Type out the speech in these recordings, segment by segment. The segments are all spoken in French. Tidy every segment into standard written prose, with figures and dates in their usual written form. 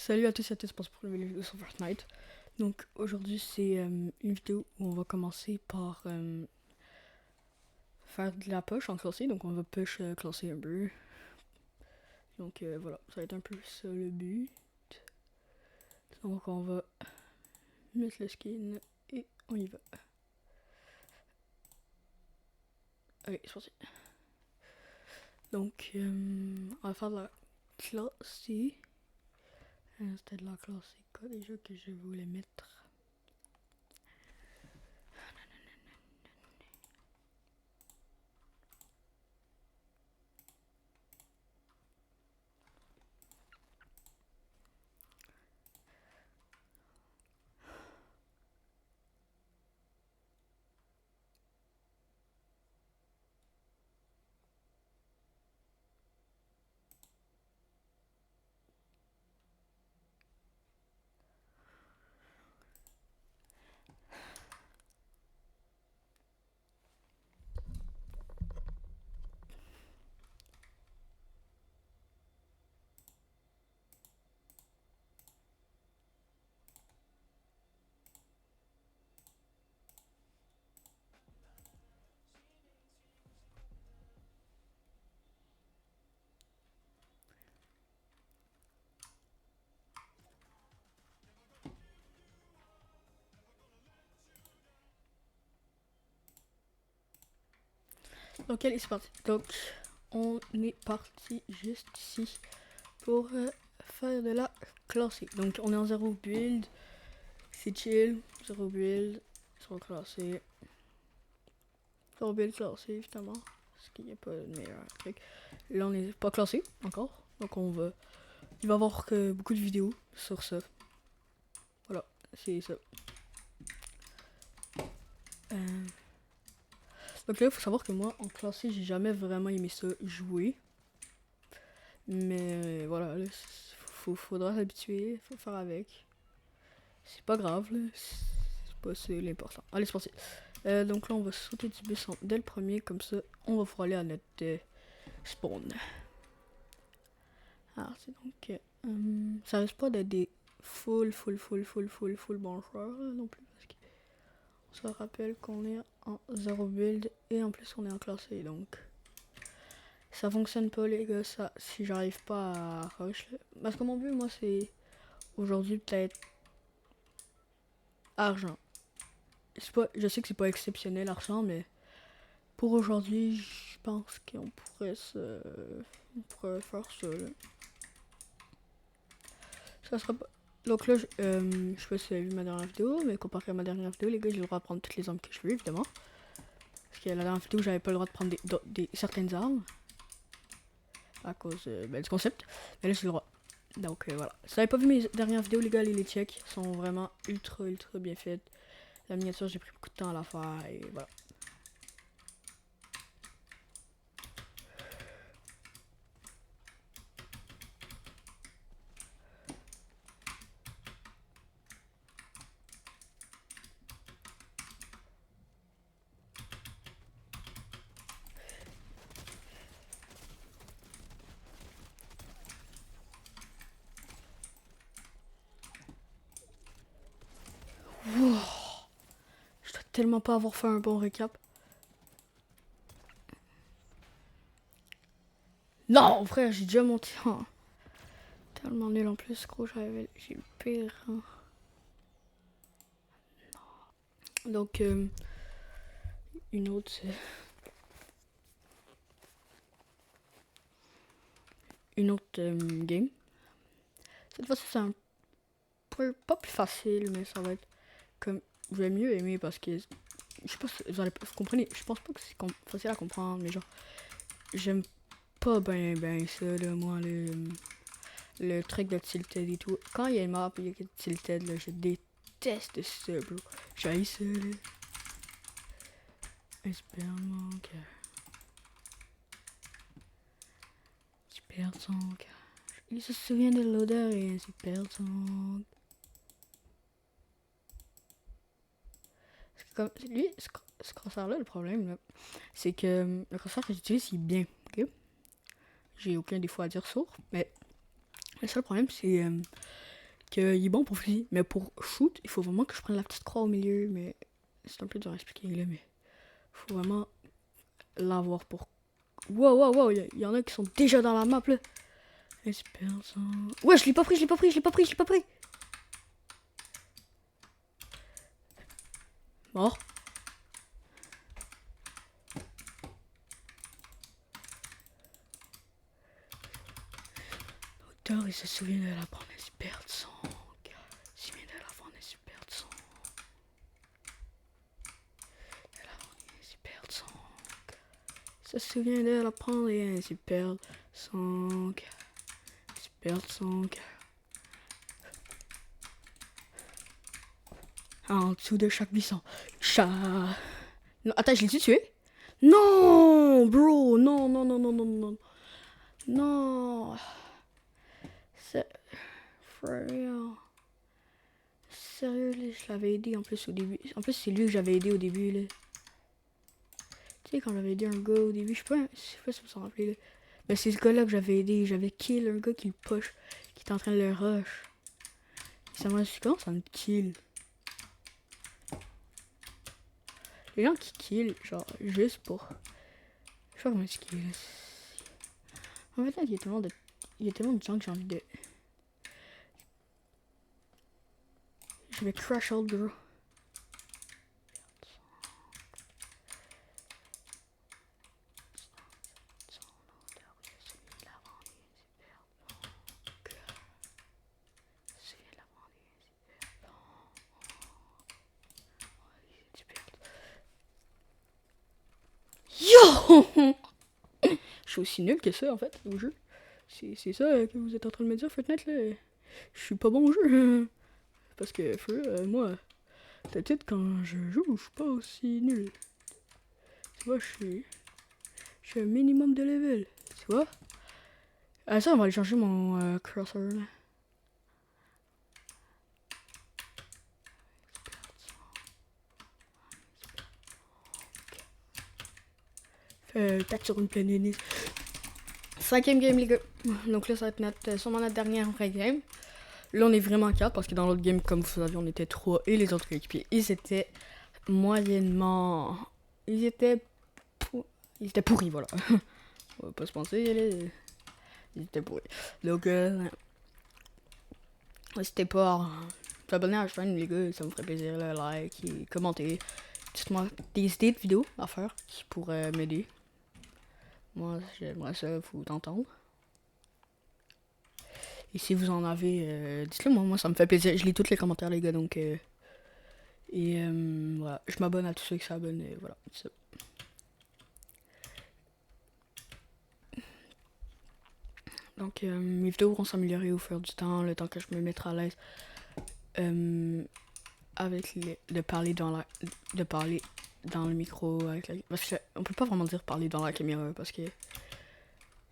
Salut à tous et à toutes pour cette nouvelle vidéo sur Fortnite. Donc aujourd'hui c'est une vidéo où on va commencer par faire de la push en classé. Donc on va push classer un peu. Donc voilà, ça va être un peu ça le but. Donc on va mettre le skin et on y va. Allez, c'est parti. Donc on va faire de la classée. C'était de la classée quoi déjà que je voulais mettre. Donc allez, c'est parti. Donc on est parti juste ici pour faire de la classée. Donc on est en 0 build, c'est chill, 0 build, 0 classé, 0 build classé évidemment, parce qu'il n'y a pas de meilleur truc. Là on n'est pas classé encore, donc il va y avoir que beaucoup de vidéos sur ça. Voilà, c'est ça. Donc là il faut savoir que moi en classé j'ai jamais vraiment aimé ça jouer. Mais voilà, là, faudra s'habituer, faut faire avec. C'est pas grave, là. C'est pas c'est l'important. Allez, c'est parti. Donc là, on va sauter du bus dès le premier, comme ça, on va pouvoir aller à notre spawn. Alors, c'est donc. Ça risque pas d'être des full bon joueurs non plus. Parce qu'on se rappelle qu'on est en 0 build et en plus, on est en classé. Donc, ça fonctionne pas, les gars. Ça, si j'arrive pas à rush. Là. Parce que mon but, moi, c'est aujourd'hui peut-être argent. Pas, je sais que c'est pas exceptionnel argent, mais pour aujourd'hui, je pense qu'on pourrait faire ça. Là. Ça sera pas. Donc là, je sais pas si vous avez vu ma dernière vidéo, mais comparé à ma dernière vidéo, les gars, j'ai le droit de prendre toutes les armes que je veux, évidemment. Parce que la dernière vidéo, j'avais pas le droit de prendre certaines armes. À cause du concept. Mais là, j'ai le droit. Donc voilà. Si vous n'avez pas vu mes dernières vidéos, les gars, allez les check. Elles sont vraiment ultra bien faites. La miniature, j'ai pris beaucoup de temps à la faire et voilà. Wow. Je dois tellement pas avoir fait un bon récap. Non, frère, j'ai déjà monté. Oh. Tellement nul en plus, gros, j'ai le pire. Hein. Donc, une autre, game. Cette fois-ci, c'est un peu, pas plus facile, mais ça va être comme, je vais mieux aimer parce que, je sais pas si vous comprenez, je pense pas que c'est facile à comprendre, mais genre, j'aime pas ben ça, là, moi, le truc de tilted et tout. Quand il y a une map et il y a tilted, là, je déteste ça, bro. J'haïs ça, là. Espère mon cœur. Tu perds son cœur. Il se souvient de l'odeur et ainsi perd son... Comme, lui, ce crosshair-là, le problème, c'est que le crosshair que j'utilise, il est bien, ok? J'ai aucun défaut à dire sur, mais le seul problème, c'est qu'il est bon pour fusil. Mais pour shoot, il faut vraiment que je prenne la petite croix au milieu. Mais c'est un peu dur à expliquer là, mais faut vraiment l'avoir pour... Wow, il y en a qui sont déjà dans la map là. Ouais, je l'ai pas pris. Mort. L'auteur, il se souvient de la prendre et s'y perd son cœur. Il se souvient de la prendre et s'y perd son cœur. Il se souvient de la prendre et ainsi perdre son cœur. Perdre son cœur. En dessous de chaque buisson. Non, attends, je l'ai tué? Non, bro, non. Non. C'est... Frère. Sérieux, là, je l'avais aidé en plus au début. En plus, c'est lui que j'avais aidé au début, là. Tu sais, quand j'avais aidé un gars au début, je sais pas si vous en rappelez, là. Mais c'est ce gars-là que j'avais aidé. J'avais kill un gars qui le push, qui était en train de le rush. Et ça m'a su comment ça me kill. Les gens qui kill, genre, juste pour... Je sais pas comment c'est kill. En fait, là, il y a tellement de gens que j'ai envie de... Je vais crash out, bro. Yo! Je suis aussi nul que ça en fait au jeu. C'est ça que vous êtes en train de me dire, Fortnite là. Je suis pas bon au jeu. Parce que moi, peut-être quand je joue, je suis pas aussi nul. Tu vois, je suis un minimum de level. Tu vois? Ah ça, on va aller changer mon cursor là. Tac sur une planète. 5ème game les gars. Donc là ça va être sûrement notre dernière vraie game. Là on est vraiment 4 parce que dans l'autre game comme vous savez on était 3 et les autres équipiers ils étaient moyennement... Ils étaient pourris voilà. On va pas se penser, ils étaient pourris. Donc n'hésitez pas à vous abonner à la chaîne les gars, ça me ferait plaisir, là, like et commenter. Dites-moi des idées de vidéos à faire qui pourraient m'aider. Moi, j'aimerais ça vous entendre. Et si vous en avez, dites-le moi, ça me fait plaisir. Je lis tous les commentaires, les gars, donc... voilà, je m'abonne à tous ceux qui s'abonnent, et voilà, c'est ça. Donc, mes vidéos vont s'améliorer au fur du temps, le temps que je me mettrai à l'aise. Avec de parler dans le micro parce que on peut pas vraiment dire parler dans la caméra parce que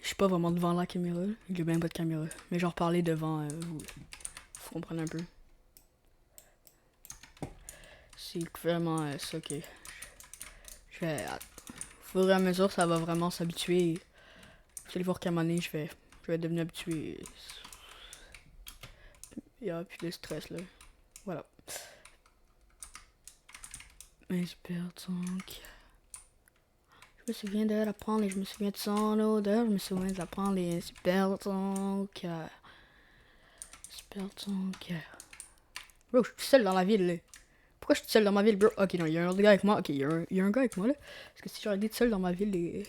je suis pas vraiment devant la caméra, il y a même pas de caméra, mais genre parler devant vous comprenez un peu. C'est vraiment ça que je vais au fur et à mesure ça va vraiment s'habituer. Vous allez voir qu'à un moment donné je vais devenir habitué. Il y a plus de stress là. Voilà. Mais je perds son cœur. Je me souviens de la prendre et je me souviens de son odeur. Je me souviens de la prendre et je perds son cœur. Je perds son cœur. Bro, je suis seul dans la ville là. Pourquoi je suis seul dans ma ville, bro? Ok, non, il y a un gars avec moi. Ok, il y a un gars avec moi là. Parce que si j'aurais été seul dans ma ville,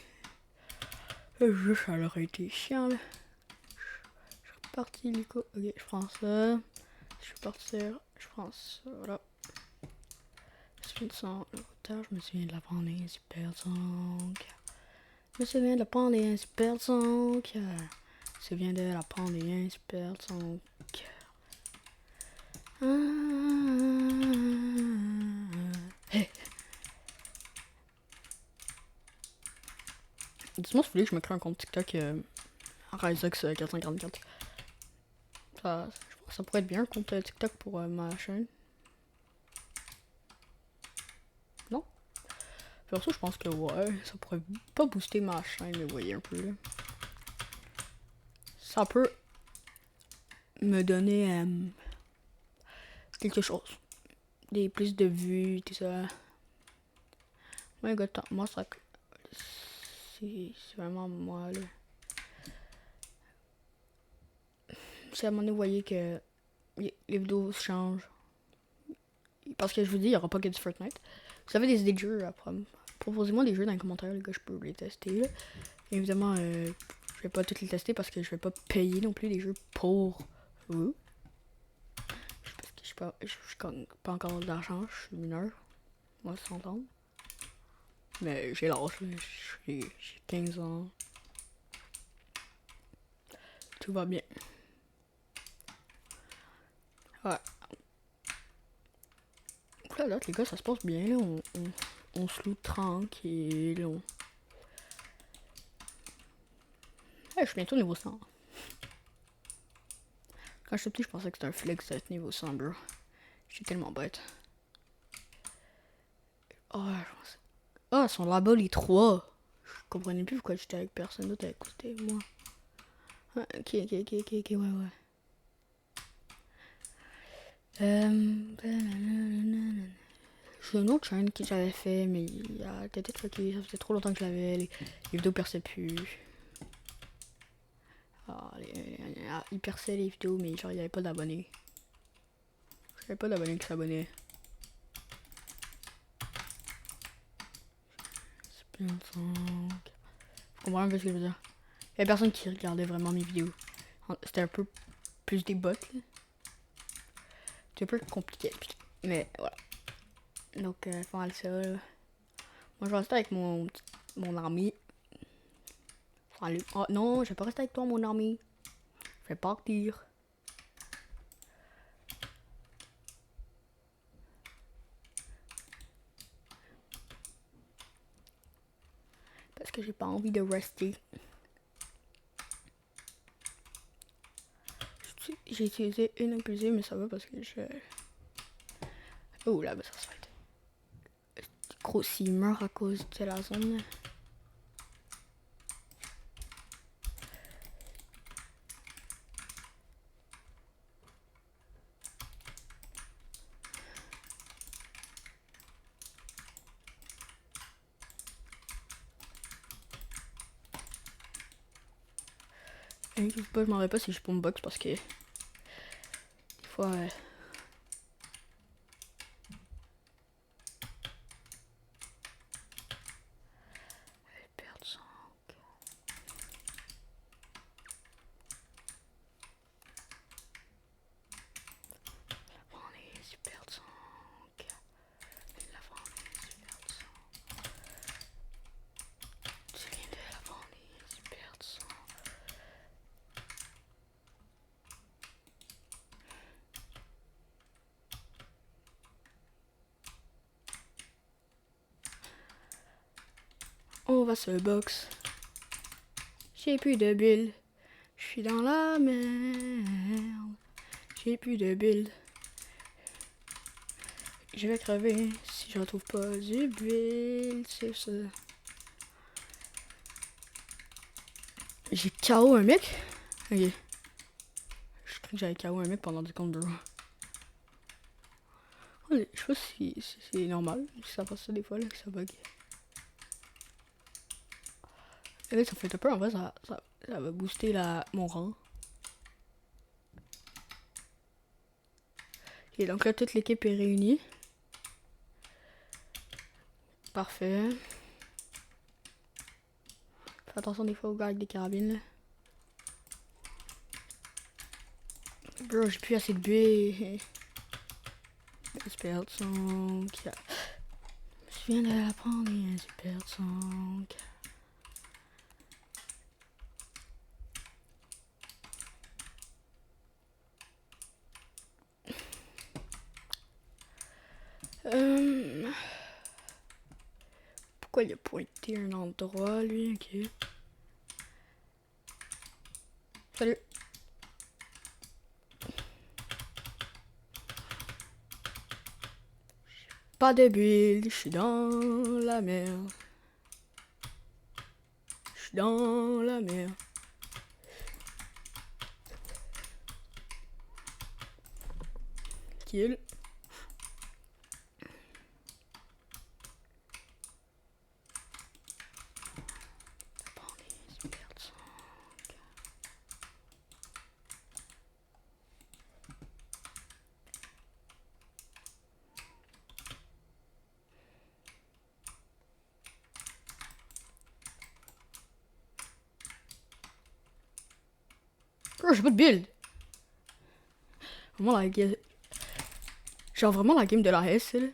ça aurait été chiant là. Je suis parti, Lico. Ok, je prends ça. Je vais partir. Je prends ça, voilà. Je me souviens de son odeur, je me souviens de la prendre et je perds son cœur. Je me souviens de la prendre et je perds son cœur. Je me souviens de la prendre et je perds son cœur. Hey. Dis-moi si vous voulez que je me crée un compte TikTok Ryzox444. Je pense que ça pourrait être bien un compte TikTok pour ma chaîne. Non? Perso, je pense que ouais, ça pourrait pas booster ma chaîne, mais vous voyez un peu là. Ça peut me donner quelque chose. Des plus de vues, tout ça. Ouais, gars, moi, ça. C'est vraiment moi, là. Si à un moment donné, vous voyez que les vidéos changent. Parce que je vous dis, il n'y aura pas que du Fortnite. Vous avez des idées de jeux, proposez-moi des jeux dans les commentaires, les gars, je peux les tester, là. Évidemment, je vais pas toutes les tester parce que je vais pas payer non plus les jeux pour vous. Parce que je gagne pas encore d'argent, je suis mineur. Moi, ça s'entend. Mais j'ai l'âge, j'ai 15 ans. Tout va bien. Ouais. Donc là, les gars, ça se passe bien, là. On se loot tranquille. Ouais, je suis bientôt niveau 100. Quand j'étais petit, je pensais que c'était un flex d'être niveau 100, bro. Je suis tellement bête. Oh, ils sont là-bas, les 3. Je comprenais plus pourquoi j'étais avec personne d'autre avec côté moi. Ah, ok, ouais. J'ai une autre chaîne que j'avais fait, mais il a peut-être fucké, ça faisait trop longtemps que je l'avais, les vidéos perçaient plus. Il perçait les vidéos, mais genre il n'y avait pas d'abonnés. J'avais pas d'abonnés qui s'abonnaient. Vous comprenez un peu ce que je veux dire? Il y avait personne qui regardait vraiment mes vidéos. C'était un peu plus des bots, là. C'est un peu compliqué. Mais voilà. Donc, pas mal ça, là. Moi, je vais rester avec mon ami. Salut. Oh non, je vais pas rester avec toi, mon ami. Je vais partir. Parce que j'ai pas envie de rester. J'ai utilisé une impulsive, mais ça va parce que je... Oh là, bah ça se fait. Gros, s'il meurt à cause de la zone. Je m'en rappelle pas si je peux me box parce que... Des fois... On va se box. J'ai plus de build. Je suis dans la merde. J'ai plus de build. Je vais crever si je retrouve pas du build. C'est ça. J'ai KO un mec. Ok. Je crois que j'avais KO un mec pendant 10 secondes, bro. Je sais pas si c'est normal. Si ça passe ça des fois, là, que ça bug. Et là, ça fait un peu, en vrai, ça va booster mon rang. Et donc là, toute l'équipe est réunie. Parfait. Fais attention des fois aux gars avec des carabines, là. Bro, j'ai plus assez de buée. Super son... Je viens de l'apprendre, il y a un super son... Pourquoi il a pointé un endroit, lui? Ok. Salut. Pas de build, je suis dans la merde. Je suis dans la merde. Ok. kills. Oh, j'ai pas de build. Vraiment la game. Genre vraiment la game de la S, là.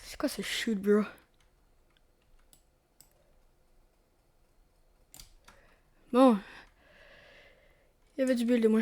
C'est quoi ce shoot, bro? Bon. Il y avait du build de moi.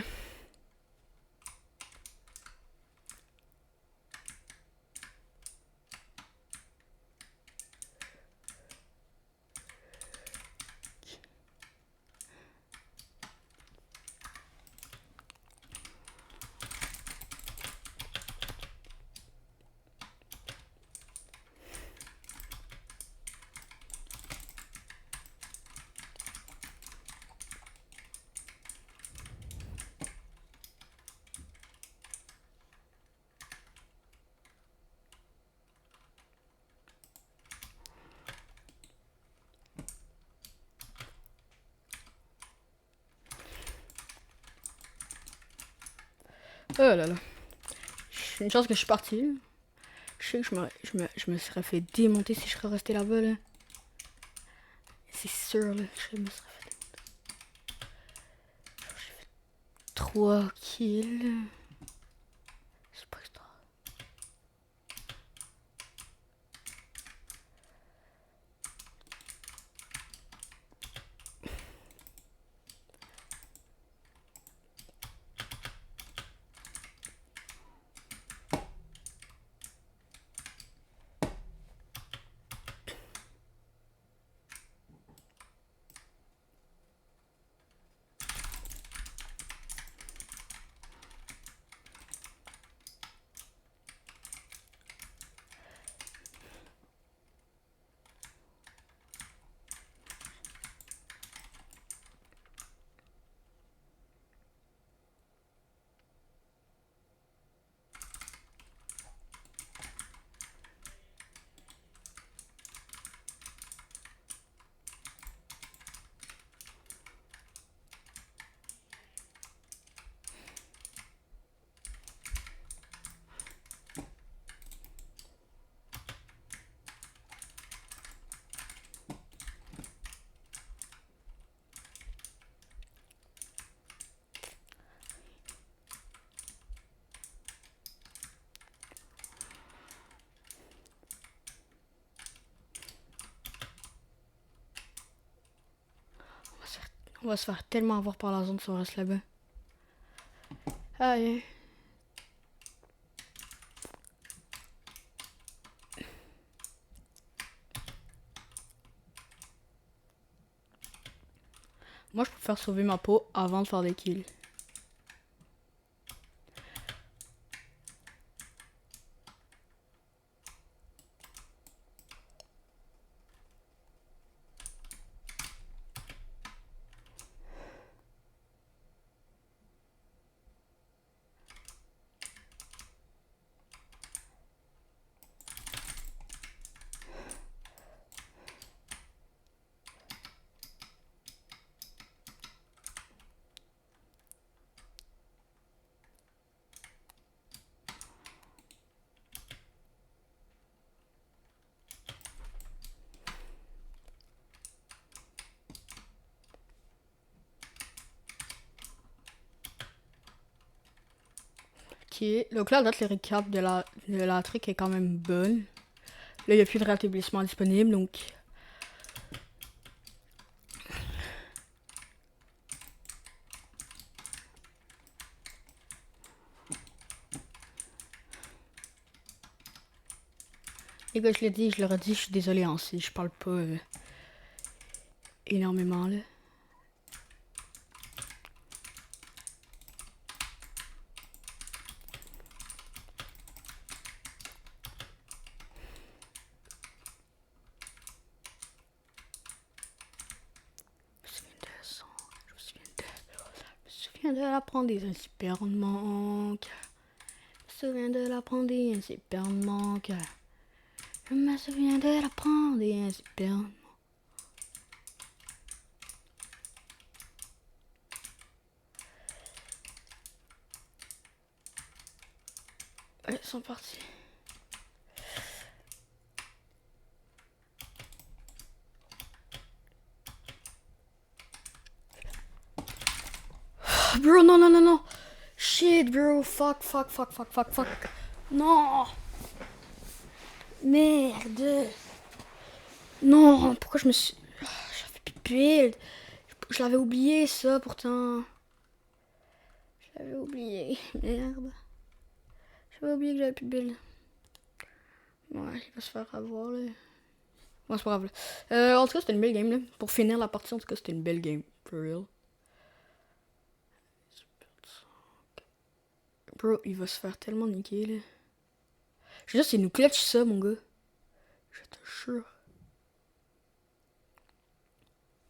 Oh là là. Une chance que je suis parti. Je sais que je me serais fait démonter si je serais resté là-bas, là. C'est sûr, là. Je me serais fait démonter. J'ai fait 3 kills. C'est pas extra. On va se faire tellement avoir par la zone si on reste là-bas. Allez. Moi, je préfère sauver ma peau avant de faire des kills. Ok, donc là, le récap de la trick est quand même bonne. Là, il n'y a plus de rétablissement disponible, donc... Les gars, je l'ai dit, je leur ai dit, je suis désolé hein, si je parle pas énormément, là. Je me souviens souviens de l'apprendre des super manque. Je me souviens de l'apprendre des super manque. Je me souviens de l'apprendre des super. Ouais, ils sont partis. Bro, non, non, non, non. Shit, bro. Fuck. Non. Merde. Non, pourquoi je me suis... J'avais plus de build. Je l'avais oublié, ça, pourtant. Je l'avais oublié. Merde. J'avais oublié que j'avais plus de build. Ouais, il va se faire avoir, là. Bon, c'est pas grave, là. En tout cas, c'était une belle game, là. Pour finir la partie, en tout cas, c'était une belle game. For real. Bro, il va se faire tellement niquer, là. Je veux dire, c'est nous clutch ça, mon gars. Je te jure.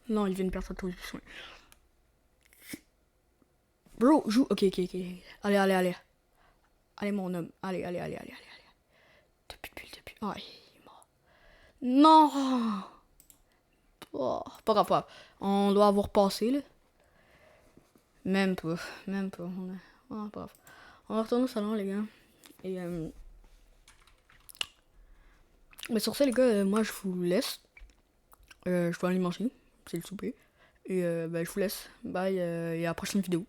Non, il vient de perdre sa position. Bro, joue. Ok. Allez. Allez, mon homme. Allez. Depuis. Ah, il est mort. Non. Oh, pas grave. On doit avoir passé, là. Même pas. Pas grave. On va retourner au salon, les gars. Et, mais sur ça, les gars, moi, je vous laisse. Je vais aller manger. C'est le souper. Et je vous laisse. Bye. Et à la prochaine vidéo.